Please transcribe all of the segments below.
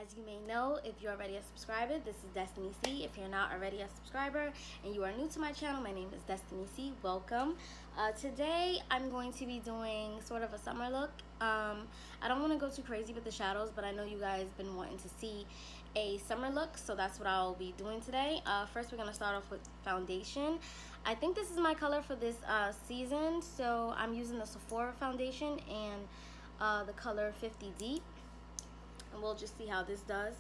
As you may know, if you're already a subscriber, this is Destiny C. If you're not already a subscriber and you are new to my channel, my name is Destiny C. Welcome. Today I'm going to be doing sort of a summer look. I don't want to go too crazy with the shadows, but I know you guys been wanting to see a summer look, so that's what I'll be doing today. First, we're going to start off with foundation. I think this is my color for this season, so I'm using the Sephora foundation and the color 50 Deep. And we'll just see how this does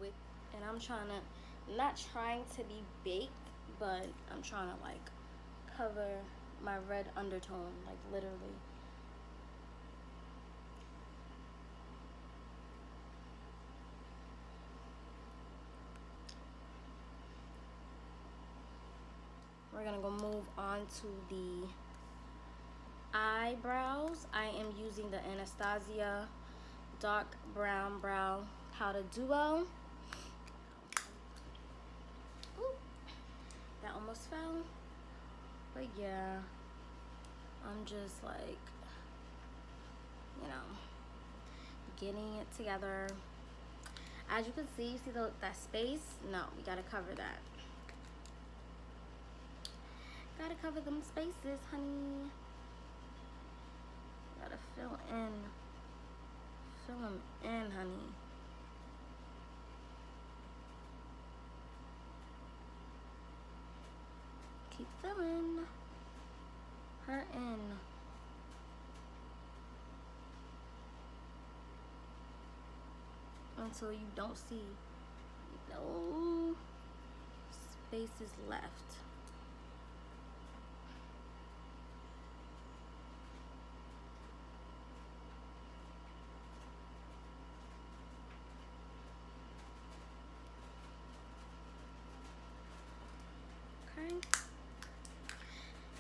with, and I'm trying to, not trying to be baked, but I'm trying to like cover my red undertone, like literally. We're gonna go move on to the eyebrows. I am using the Anastasia dark brown brow powder duo. Ooh, that almost fell, but yeah, I'm just like, you know, getting it together. As you can see, you see that space? No, we gotta cover that. Gotta cover them spaces, honey. Gotta fill in. Fill them in, honey. Keep filling her in. Until you don't see no spaces left. Okay.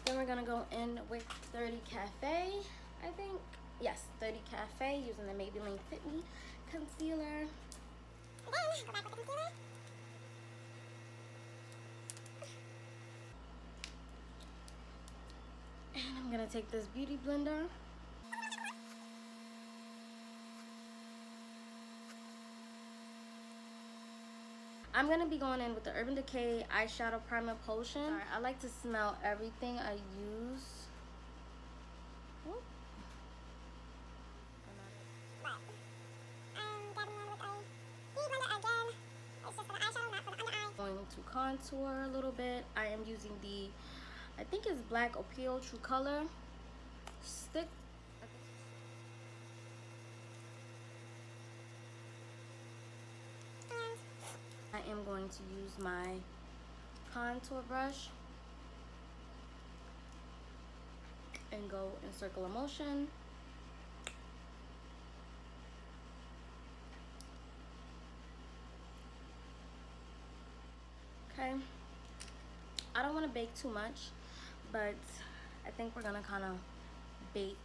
Then we're gonna go in with 30 Cafe, I think. Yes, 30 Cafe, using the Maybelline Fit Me concealer. And then go back with the concealer. And I'm gonna take this beauty blender. I'm gonna be going in with the Urban Decay Eyeshadow Primer Potion. Sorry, I like to smell everything I use. Whoop. Going to contour a little bit. I am using the, I think it's Black Opal True Color stick. I am going to use my contour brush and go in circular motion. Okay, I don't want to bake too much, but I think we're gonna kind of bake.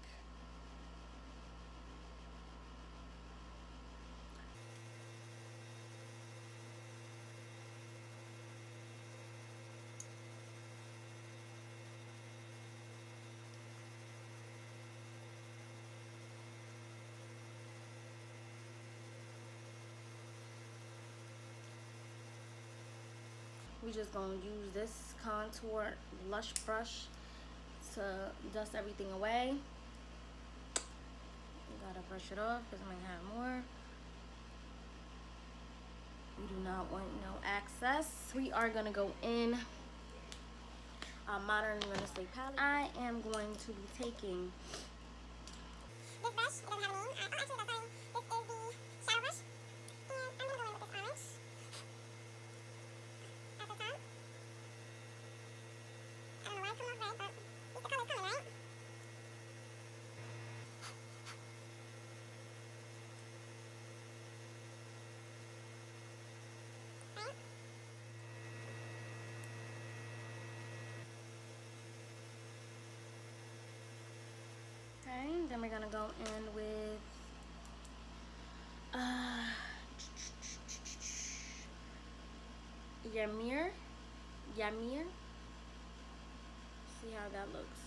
We just gonna use this contour blush brush to dust everything away. You gotta brush it off because I might have more. We do not want no excess. We are gonna go in Modern Realistic palette. I am going to be taking this brush. It doesn't have a name. Actually, that's fine. This is the shadow brush. And I'm gonna go in with this orange. Okay, then we're gonna go in with Yamir. See how that looks.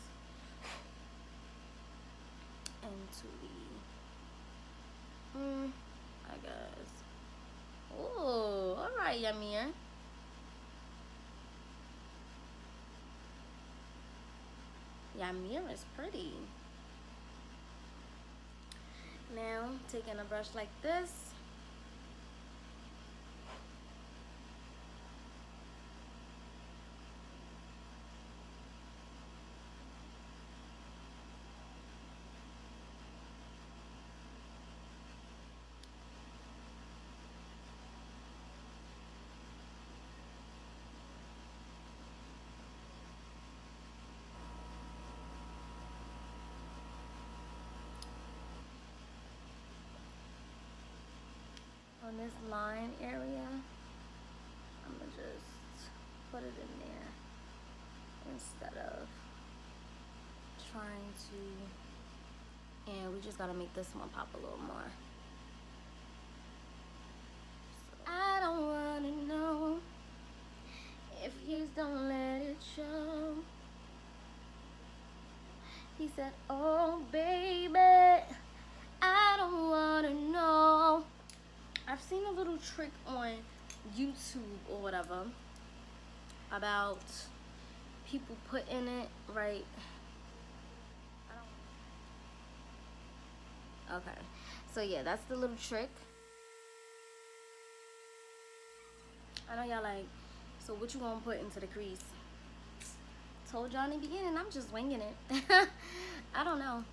Into the I guess your mirror. Your mirror is pretty. Now, taking a brush like this. On this line area, I'm gonna just put it in there instead of trying to, and we just gotta make this one pop a little more. So, I don't wanna know if you don't let it show. He said, oh baby, I don't wanna know. I've seen a little trick on YouTube or whatever about people putting it right. Okay, so yeah, that's the little trick. I know y'all like, so what you gonna put into the crease? Told y'all in the beginning, I'm just winging it. I don't know.